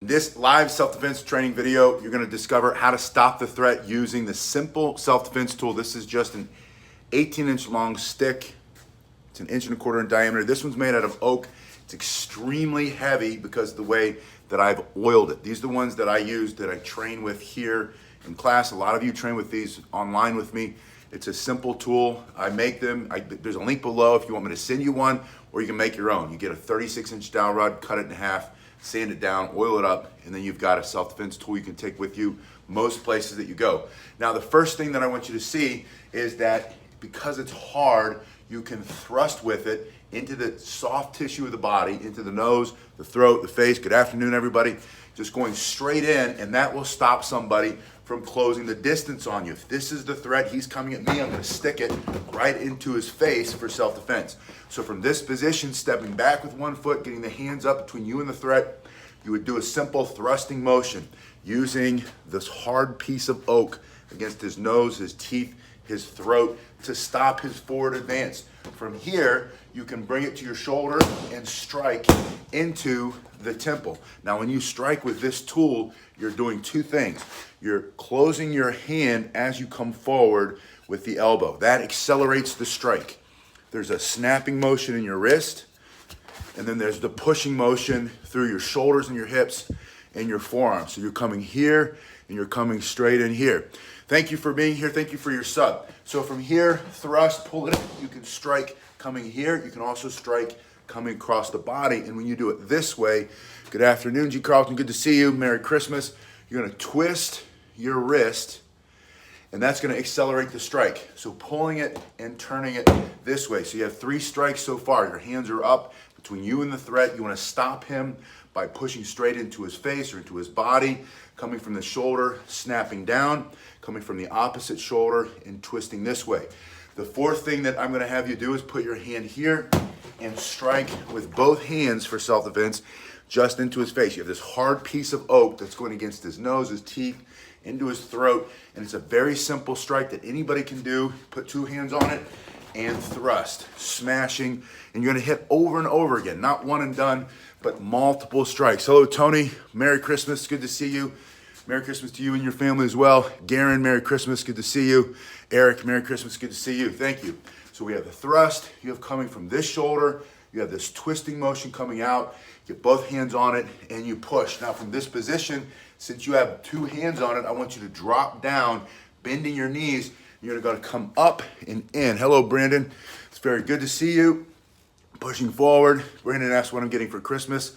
This live self-defense training video, you're going to discover how to stop the threat using the simple self-defense tool. This is just an 18-inch long stick. It's 1.25 inches in diameter. This one's made out of oak. It's extremely heavy because of the way that I've oiled it. These are the ones that I use, that I train with here in class. A lot of you train with these online with me. It's a simple tool. I make them. There's a link below if you want me to send you one, or you can make your own. You get a 36-inch dowel rod, cut it in half, sand it down, oil it up, and then you've got a self-defense tool you can take with you most places that you go. Now, the first thing that I want you to see is that because it's hard, you can thrust with it into the soft tissue of the body, into the nose, the throat, the face. Good afternoon, everybody. Just going straight in, and that will stop somebody from closing the distance on you. If this is the threat, he's coming at me, I'm gonna stick it right into his face for self-defense. So from this position, stepping back with one foot, getting the hands up between you and the threat, you would do a simple thrusting motion using this hard piece of oak against his nose, his teeth, his throat to stop his forward advance. From here, you can bring it to your shoulder and strike into the temple. Now, when you strike with this tool, you're doing two things. You're closing your hand as you come forward with the elbow. That accelerates the strike. There's a snapping motion in your wrist, and then there's the pushing motion through your shoulders and your hips and your forearms. So you're coming here and you're coming straight in here. Thank you for being here. Thank you for your sub. So from here, thrust, pull it up. You can strike coming here. You can also strike coming across the body. And when you do it this way, good afternoon, G. Carlton. Good to see you. Merry Christmas. You're going to twist your wrist, and that's going to accelerate the strike. So pulling it and turning it this way. So you have 3 strikes so far. Your hands are up between you and the threat. You want to stop him by pushing straight into his face or into his body, coming from the shoulder, snapping down, coming from the opposite shoulder and twisting this way. The fourth thing that I'm going to have you do is put your hand here and strike with both hands for self-defense just into his face. You have this hard piece of oak that's going against his nose, his teeth, into his throat, and it's a very simple strike that anybody can do. Put 2 hands on it and thrust, smashing, and you're going to hit over and over again, not one and done, but multiple strikes. Hello, Tony. Merry Christmas. Good to see you. Merry Christmas to you and your family as well. Garen, Merry Christmas. Good to see you. Eric, Merry Christmas. Good to see you. Thank you. So we have the thrust. You have coming from this shoulder. You have this twisting motion coming out. Get both hands on it and you push. Now from this position, since you have 2 hands on it, I want you to drop down, bending your knees. You're going to come up and in. Hello, Brandon. It's very good to see you. Pushing forward. Brandon asked what I'm getting for Christmas.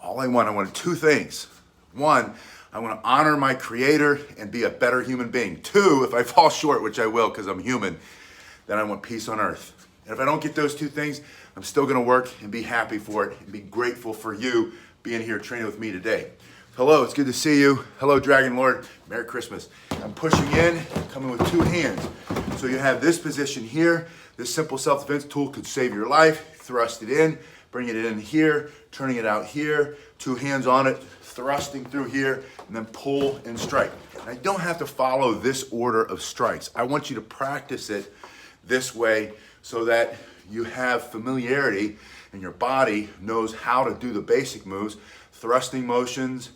All I want 2 things. 1, I want to honor my creator and be a better human being. 2, if I fall short, which I will because I'm human, then I want peace on earth. And if I don't get those 2 things, I'm still going to work and be happy for it and be grateful for you being here training with me today. Hello, it's good to see you. Hello, Dragon Lord. Merry Christmas. I'm pushing in, coming with 2 hands. So you have this position here. This simple self-defense tool could save your life. Thrust it in, bring it in here, turning it out here, 2 hands on it, thrusting through here, and then pull and strike. And I don't have to follow this order of strikes. I want you to practice it this way so that you have familiarity and your body knows how to do the basic moves, thrusting motions,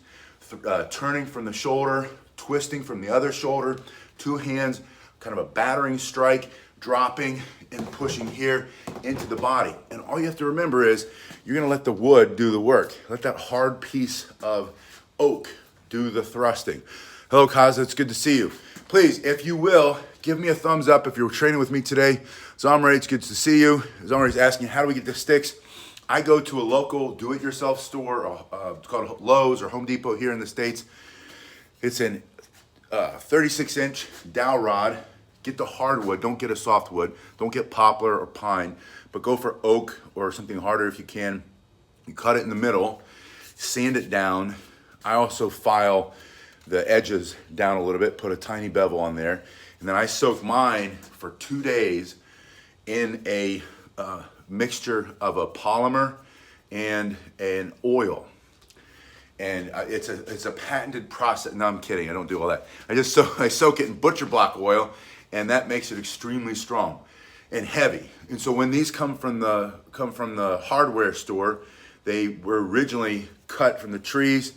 turning from the shoulder, twisting from the other shoulder, 2 hands, kind of a battering strike, dropping and pushing here into the body. And all you have to remember is you're going to let the wood do the work. Let that hard piece of oak do the thrusting. Hello, Kaza. It's good to see you. Please, if you will, give me a thumbs up if you're training with me today. Zamre, it's good to see you. Zamre's asking, how do we get the sticks? I go to a local do-it-yourself store, it's called Lowe's or Home Depot here in the States. It's an 36-inch dowel rod. Get the hardwood, don't get a softwood. Don't get poplar or pine, but go for oak or something harder if you can. You cut it in the middle, sand it down. I also file the edges down a little bit, put a tiny bevel on there, and then I soak mine for 2 days in a mixture of a polymer and an oil. And it's a patented process. No, I'm kidding. I don't do all that. I soak it in butcher block oil, and that makes it extremely strong and heavy. And so when these come from the hardware store, they were originally cut from the trees.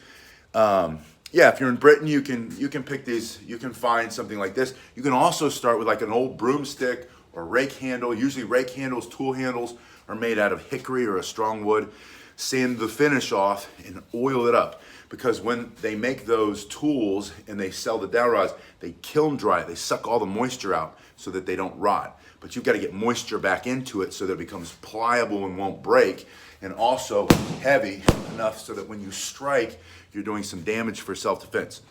Yeah, if you're in Britain, you can pick these. You can find something like this. You can also start with like an old broomstick or rake handle. Usually rake handles, tool handles are made out of hickory or a strong wood. Sand the finish off and oil it up, because when they make those tools and they sell the dowel rods, they kiln dry it. They suck all the moisture out so that they don't rot. But you've got to get moisture back into it so that it becomes pliable and won't break, and also heavy enough so that when you strike, you're doing some damage for self-defense.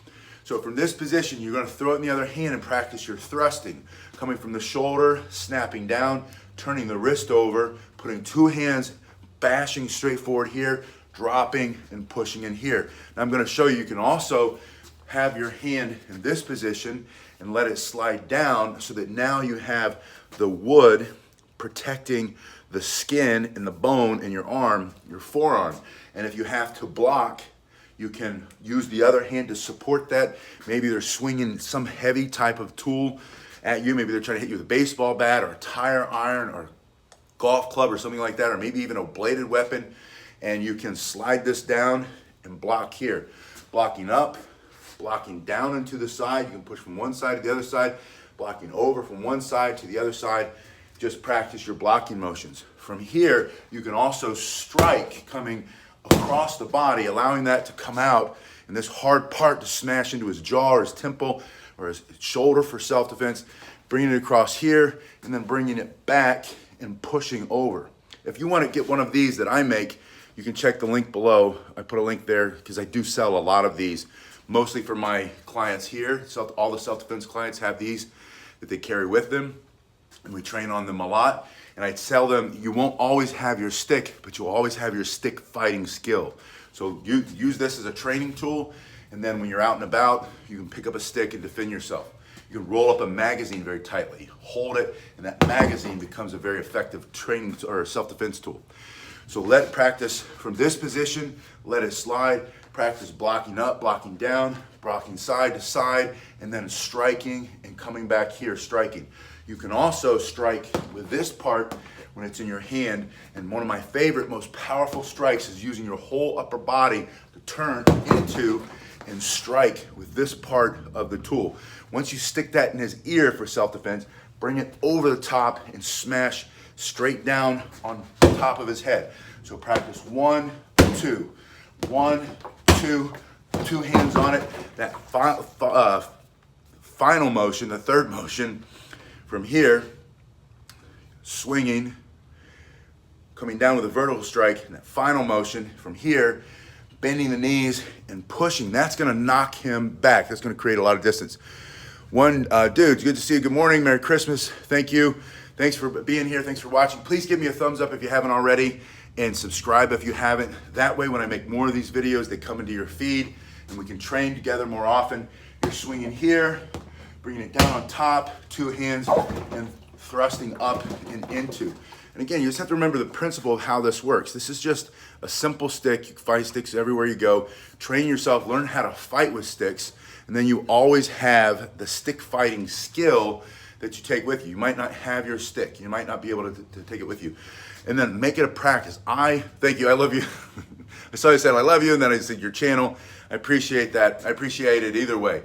So from this position, you're going to throw it in the other hand and practice your thrusting, coming from the shoulder, snapping down, turning the wrist over, putting two hands, bashing straight forward here, dropping and pushing in here. Now I'm going to show you, you can also have your hand in this position and let it slide down so that now you have the wood protecting the skin and the bone in your arm, your forearm. And if you have to block, you can use the other hand to support that. Maybe they're swinging some heavy type of tool at you. Maybe they're trying to hit you with a baseball bat or a tire iron or golf club or something like that, or maybe even a bladed weapon. And you can slide this down and block here. Blocking up, blocking down and to the side. You can push from one side to the other side, blocking over from one side to the other side. Just practice your blocking motions. From here, you can also strike coming across the body, allowing that to come out and this hard part to smash into his jaw or his temple or his shoulder for self-defense, bringing it across here and then bringing it back and pushing over. If you want to get one of these that I make, you can check the link below. I put a link there because I do sell a lot of these, mostly for my clients here. All the self-defense clients have these that they carry with them, and we train on them a lot. And I tell them, you won't always have your stick, but you'll always have your stick fighting skill. So you use this as a training tool, and then when you're out and about, you can pick up a stick and defend yourself. You can roll up a magazine very tightly, hold it, and that magazine becomes a very effective training or self-defense tool. So let practice from this position, let it slide, practice blocking up, blocking down, blocking side to side, and then striking and coming back here, striking. You can also strike with this part when it's in your hand, and one of my favorite, most powerful strikes is using your whole upper body to turn into and strike with this part of the tool. Once you stick that in his ear for self-defense, bring it over the top and smash straight down on top of his head. So practice 1, 2, 1, 2, 2 hands on it. That final motion, the third motion, from here, swinging, coming down with a vertical strike, and that final motion from here, bending the knees and pushing. That's gonna knock him back. That's gonna create a lot of distance. One dude, it's good to see you. Good morning, Merry Christmas. Thank you. Thanks for being here. Thanks for watching. Please give me a thumbs up if you haven't already, and subscribe if you haven't. That way, when I make more of these videos, they come into your feed and we can train together more often. You're swinging here, bringing it down on top, 2 hands, and thrusting up and into. And again, you just have to remember the principle of how this works. This is just a simple stick. You can fight sticks everywhere you go. Train yourself, learn how to fight with sticks, and then you always have the stick fighting skill that you take with you. You might not have your stick. You might not be able to take it with you. And then make it a practice. Thank you, I love you. I saw you said I love you, and then I said your channel. I appreciate that. I appreciate it either way.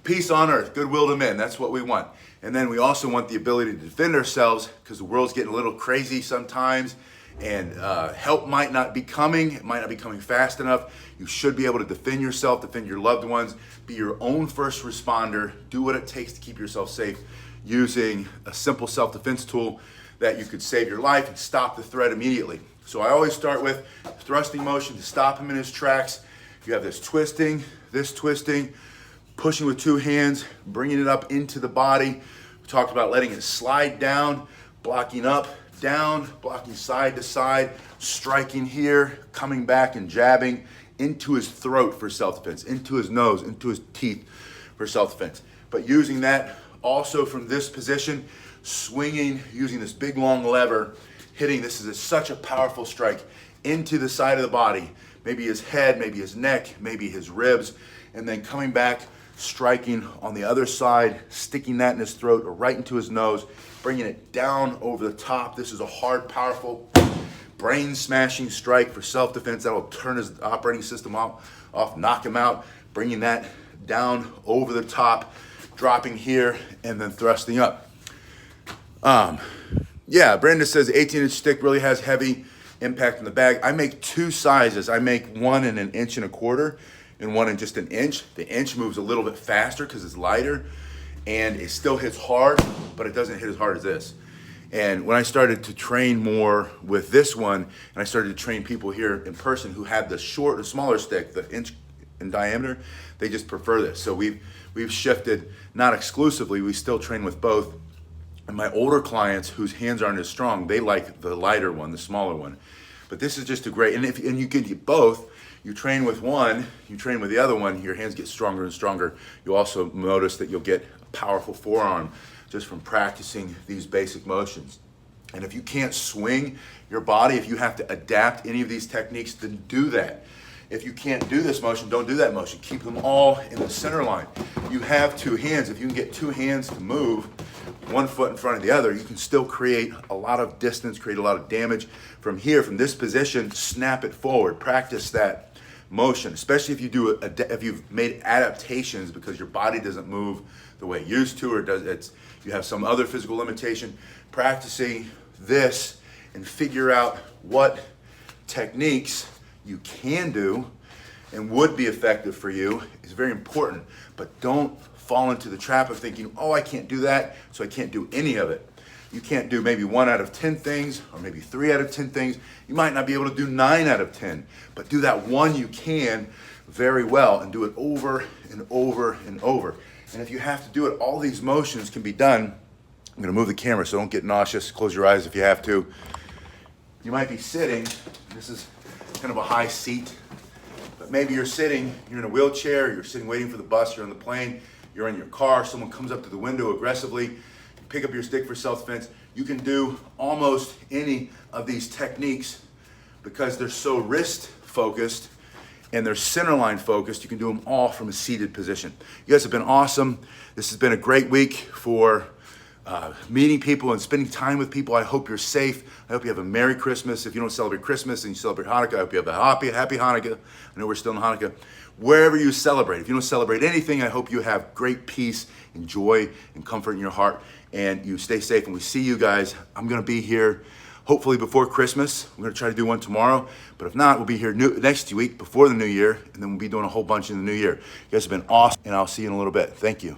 Peace on earth, goodwill to men. That's what we want. And then we also want the ability to defend ourselves, because the world's getting a little crazy sometimes, and help might not be coming. It might not be coming fast enough. You should be able to defend yourself, defend your loved ones, be your own first responder, do what it takes to keep yourself safe using a simple self-defense tool that you could save your life and stop the threat immediately. So I always start with thrusting motion to stop him in his tracks. You have this twisting, pushing with 2 hands, bringing it up into the body. We talked about letting it slide down, blocking up, down, blocking side to side, striking here, coming back and jabbing into his throat for self-defense, into his nose, into his teeth for self-defense. But using that also from this position, swinging, using this big long lever, hitting, this is such a powerful strike into the side of the body, maybe his head, maybe his neck, maybe his ribs, and then coming back, striking on the other side, sticking that in his throat or right into his nose, bringing it down over the top. This is a hard, powerful, brain-smashing strike for self-defense that'll turn his operating system off, knock them out, bringing that down over the top, dropping here, and then thrusting up. Yeah, Brenda says 18-inch stick really has heavy impact in the bag. I make two sizes. I make one in 1.25 inches and one in just 1 inch. The inch moves a little bit faster because it's lighter, and it still hits hard, but it doesn't hit as hard as this. And when I started to train more with this one, and I started to train people here in person who had the smaller stick, the inch in diameter, they just prefer this. So we've shifted, not exclusively, we still train with both. And my older clients whose hands aren't as strong, they like the lighter one, the smaller one. But this is just a great, and you can get both. You train with one, you train with the other one, your hands get stronger and stronger. You also notice that you'll get a powerful forearm just from practicing these basic motions. And if you can't swing your body, if you have to adapt any of these techniques, then do that. If you can't do this motion, don't do that motion. Keep them all in the center line. You have two hands. If you can get two hands to move, one foot in front of the other, you can still create a lot of distance, create a lot of damage. From here, from this position, snap it forward. Practice that motion, especially if you've made adaptations because your body doesn't move the way it used to, or you have some other physical limitation. Practicing this and figure out what techniques you can do and would be effective for you is very important. But don't fall into the trap of thinking, oh, I can't do that, so I can't do any of it. You can't do maybe 1 out of 10 things, or maybe 3 out of 10 things. You might not be able to do 9 out of 10, but do that one you can very well and do it over and over and over. And if you have to do it, all these motions can be done. I'm gonna move the camera so don't get nauseous. Close your eyes if you have to. You might be sitting, this is kind of a high seat, but maybe you're sitting, you're in a wheelchair, you're sitting waiting for the bus, you're on the plane, you're in your car, someone comes up to the window aggressively, you pick up your stick for self-defense. You can do almost any of these techniques because they're so wrist focused and they're center line focused. You can do them all from a seated position. You guys have been awesome. This has been a great week for meeting people and spending time with people. I hope you're safe. I hope you have a Merry Christmas. If you don't celebrate Christmas and you celebrate Hanukkah, I hope you have a happy Hanukkah. I know we're still in Hanukkah. Wherever you celebrate, if you don't celebrate anything, I hope you have great peace and joy and comfort in your heart, and you stay safe. And we see you guys. I'm going to be here hopefully before Christmas. We're going to try to do one tomorrow, but if not, we'll be here next week before the new year, and then we'll be doing a whole bunch in the new year. You guys have been awesome, and I'll see you in a little bit. Thank you.